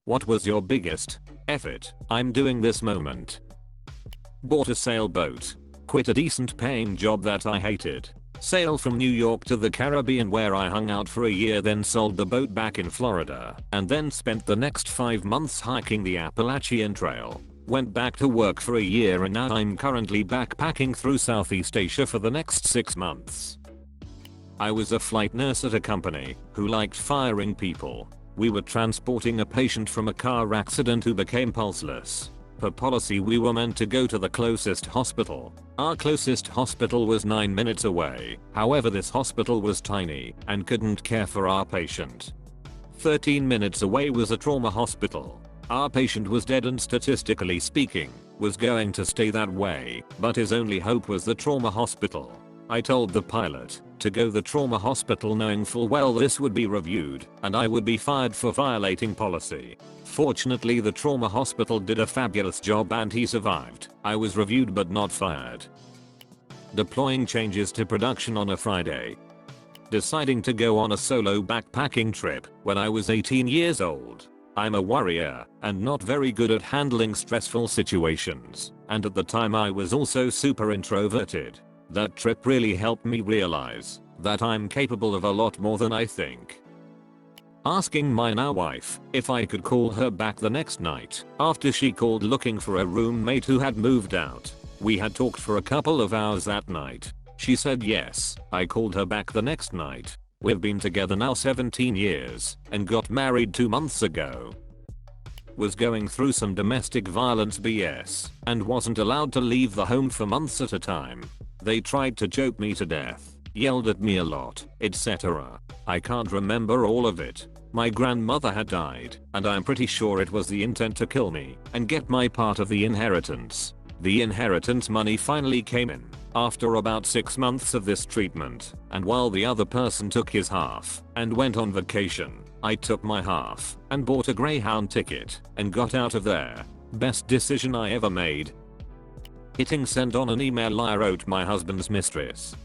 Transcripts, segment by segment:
What was your biggest F it, I'm doing this moment? Bought a sailboat. Quit a decent paying job that I hated. Sailed from New York to the Caribbean where I hung out for a year, then sold the boat back in Florida, and then spent the next 5 months hiking the Appalachian Trail. Went back to work for a year and now I'm currently backpacking through Southeast Asia for the next 6 months. I was a flight nurse at a company who liked firing people. We were transporting a patient from a car accident who became pulseless. Per policy we were meant to go to the closest hospital. Our closest hospital was 9 minutes away, however this hospital was tiny and couldn't care for our patient. 13 minutes away was a trauma hospital. Our patient was dead and statistically speaking, was going to stay that way, but his only hope was the trauma hospital. I told the pilot to go the trauma hospital knowing full well this would be reviewed and I would be fired for violating policy. Fortunately the trauma hospital did a fabulous job and he survived. I was reviewed but not fired. Deploying changes to production on a Friday. Deciding to go on a solo backpacking trip when I was 18 years old. I'm a worrier and not very good at handling stressful situations, and at the time I was also super introverted. That trip really helped me realize that I'm capable of a lot more than I think. Asking my now wife if I could call her back the next night after she called looking for a roommate who had moved out. We had talked for a couple of hours that night. She said yes. I called her back the next night. We've been together now 17 years and got married 2 months ago. Was going through some domestic violence BS and wasn't allowed to leave the home for months at a time. They tried to choke me to death, yelled at me a lot, etc. I can't remember all of it. My grandmother had died and I'm pretty sure it was the intent to kill me and get my part of the inheritance. The inheritance money finally came in after about 6 months of this treatment, and while the other person took his half and went on vacation, I took my half and bought a Greyhound ticket and got out of there. Best decision I ever made. Hitting send on an email I wrote my husband's mistress.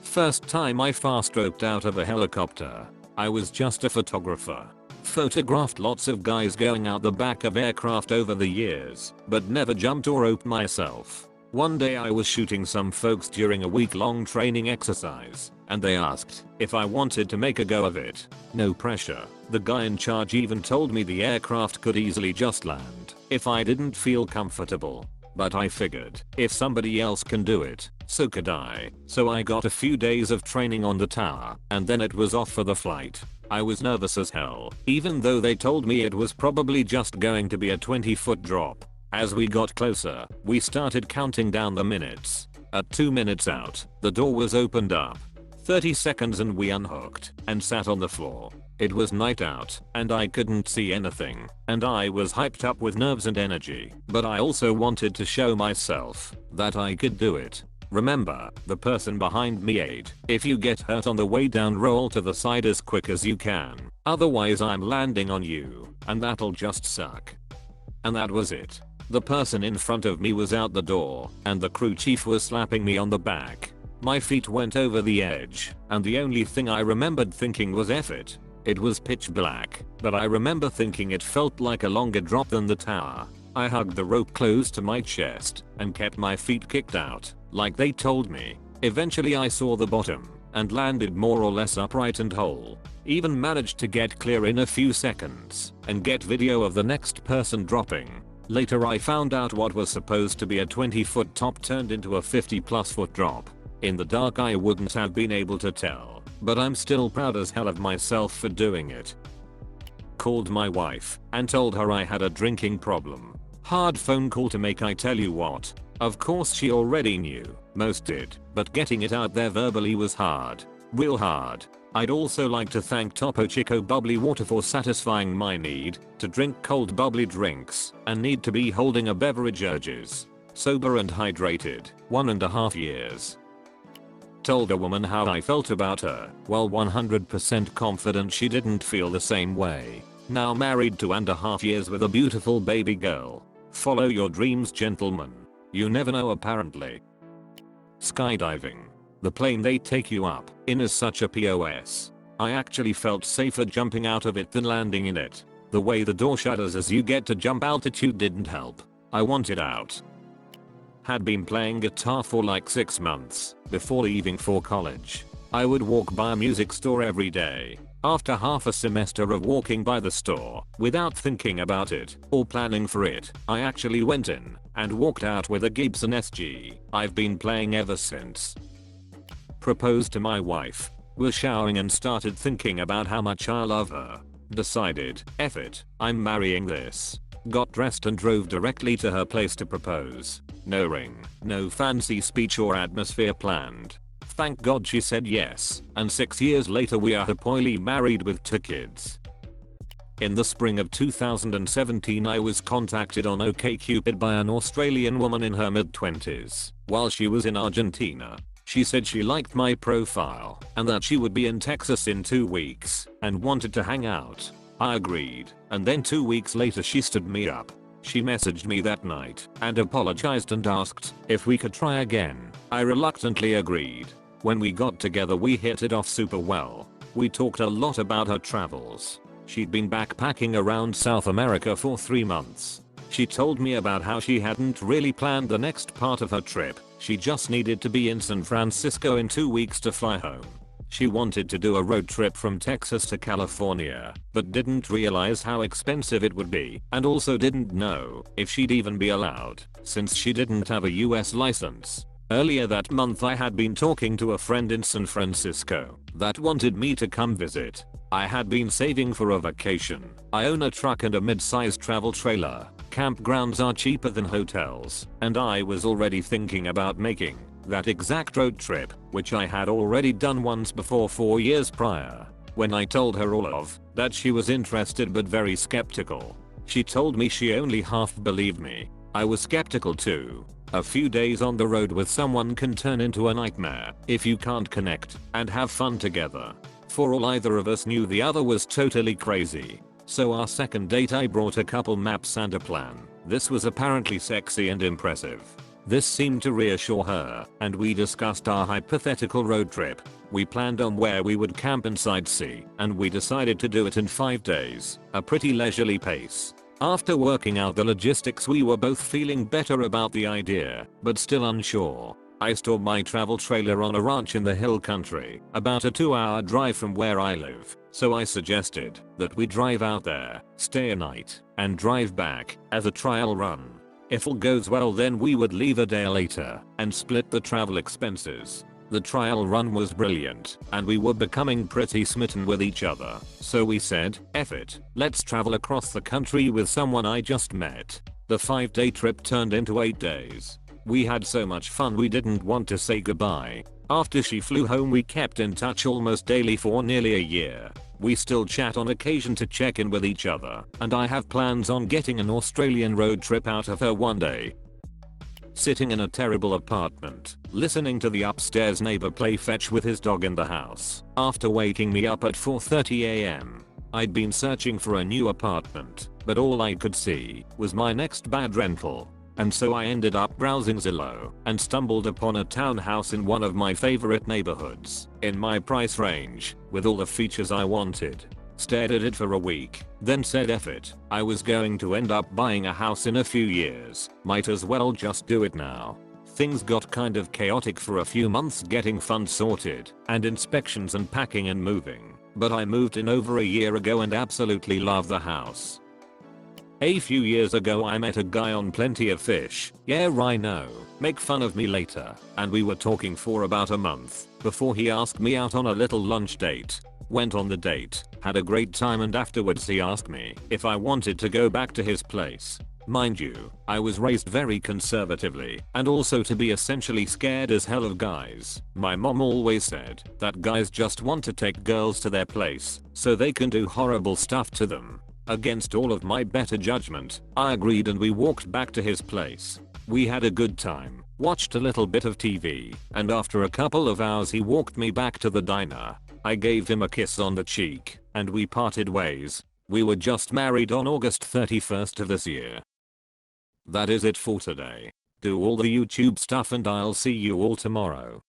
First time I fast roped out of a helicopter. I was just a photographer. Photographed lots of guys going out the back of aircraft over the years, but never jumped or roped myself. One day I was shooting some folks during a week-long training exercise, and they asked if I wanted to make a go of it. No pressure. The guy in charge even told me the aircraft could easily just land if I didn't feel comfortable. But I figured if somebody else can do it, so could I. So I got a few days of training on the tower, and then it was off for the flight. I was nervous as hell, even though they told me it was probably just going to be a 20-foot drop. As we got closer, we started counting down the minutes. At 2 minutes out, the door was opened up. 30 seconds and we unhooked and sat on the floor. It was night out and I couldn't see anything, and I was hyped up with nerves and energy, but I also wanted to show myself that I could do it. Remember, the person behind me ate. If you get hurt on the way down, roll to the side as quick as you can. Otherwise I'm landing on you, and that'll just suck. And that was it. The person in front of me was out the door, and the crew chief was slapping me on the back. My feet went over the edge, and the only thing I remembered thinking was F it. It was pitch black, but I remember thinking it felt like a longer drop than the tower. I hugged the rope close to my chest and kept my feet kicked out, like they told me. Eventually I saw the bottom and landed more or less upright and whole. Even managed to get clear in a few seconds and get video of the next person dropping. Later I found out what was supposed to be a 20-foot top turned into a 50+ foot drop. In the dark I wouldn't have been able to tell, but I'm still proud as hell of myself for doing it. Called my wife and told her I had a drinking problem. Hard phone call to make, I tell you what. Of course she already knew, most did, but getting it out there verbally was hard. Real hard. I'd also like to thank Topo Chico Bubbly Water for satisfying my need to drink cold bubbly drinks and need to be holding a beverage urges. Sober and hydrated, 1.5 years. Told a woman how I felt about her, while 100% confident she didn't feel the same way. Now married 2.5 years with a beautiful baby girl. Follow your dreams, gentlemen. You never know, apparently. Skydiving. The plane they take you up in is such a POS. I actually felt safer jumping out of it than landing in it. The way the door shutters as you get to jump altitude didn't help. I wanted out. Had been playing guitar for like 6 months before leaving for college. I would walk by a music store every day. After half a semester of walking by the store without thinking about it or planning for it, I actually went in and walked out with a Gibson SG I've been playing ever since. Proposed to my wife. Was showering and started thinking about how much I love her. Decided, F it, I'm marrying this. Got dressed and drove directly to her place to propose. No ring, no fancy speech or atmosphere planned. Thank God she said yes, and 6 years later we are happily married with 2 kids. In the spring of 2017 I was contacted on OkCupid by an Australian woman in her mid-20s while she was in Argentina. She said she liked my profile and that she would be in Texas in 2 weeks and wanted to hang out. I agreed, and then 2 weeks later she stood me up. She messaged me that night and apologized and asked if we could try again. I reluctantly agreed. When we got together we hit it off super well. We talked a lot about her travels. She'd been backpacking around South America for 3 months. She told me about how she hadn't really planned the next part of her trip. She just needed to be in San Francisco in 2 weeks to fly home. She wanted to do a road trip from Texas to California, but didn't realize how expensive it would be, and also didn't know if she'd even be allowed, since she didn't have a US license. Earlier that month I had been talking to a friend in San Francisco that wanted me to come visit. I had been saving for a vacation. I own a truck and a mid-sized travel trailer. Campgrounds are cheaper than hotels, and I was already thinking about making that exact road trip, which I had already done once before 4 years prior. When I told her all of that, she was interested but very skeptical. She told me she only half believed me. I was skeptical too. A few days on the road with someone can turn into a nightmare if you can't connect and have fun together. For all either of us knew, the other was totally crazy. So our second date I brought a couple maps and a plan. This was apparently sexy and impressive. This seemed to reassure her, and we discussed our hypothetical road trip. We planned on where we would camp and sightsee, and we decided to do it in 5 days, a pretty leisurely pace. After working out the logistics we were both feeling better about the idea, but still unsure. I stored my travel trailer on a ranch in the hill country, about a 2-hour drive from where I live, so I suggested that we drive out there, stay a night, and drive back as a trial run. If all goes well then we would leave a day later and split the travel expenses. The trial run was brilliant, and we were becoming pretty smitten with each other, so we said, F it, let's travel across the country with someone I just met. The 5-day trip turned into 8 days. We had so much fun we didn't want to say goodbye. After she flew home we kept in touch almost daily for nearly a year. We still chat on occasion to check in with each other, and I have plans on getting an Australian road trip out of her one day. Sitting in a terrible apartment, listening to the upstairs neighbor play fetch with his dog in the house, after waking me up at 4:30 AM. I'd been searching for a new apartment, but all I could see was my next bad rental. And so I ended up browsing Zillow and stumbled upon a townhouse in one of my favorite neighborhoods, in my price range, with all the features I wanted. Stared at it for a week, then said F it, I was going to end up buying a house in a few years, might as well just do it now. Things got kind of chaotic for a few months getting funds sorted, and inspections and packing and moving, but I moved in over a year ago and absolutely love the house. A few years ago I met a guy on Plenty of Fish, yeah I know, make fun of me later, and we were talking for about a month before he asked me out on a little lunch date. Went on the date, had a great time, and afterwards he asked me if I wanted to go back to his place. Mind you, I was raised very conservatively and also to be essentially scared as hell of guys. My mom always said that guys just want to take girls to their place so they can do horrible stuff to them. Against all of my better judgment, I agreed and we walked back to his place. We had a good time, watched a little bit of TV, and after a couple of hours he walked me back to the diner. I gave him a kiss on the cheek, and we parted ways. We were just married on August 31st of this year. That is it for today. Do all the YouTube stuff and I'll see you all tomorrow.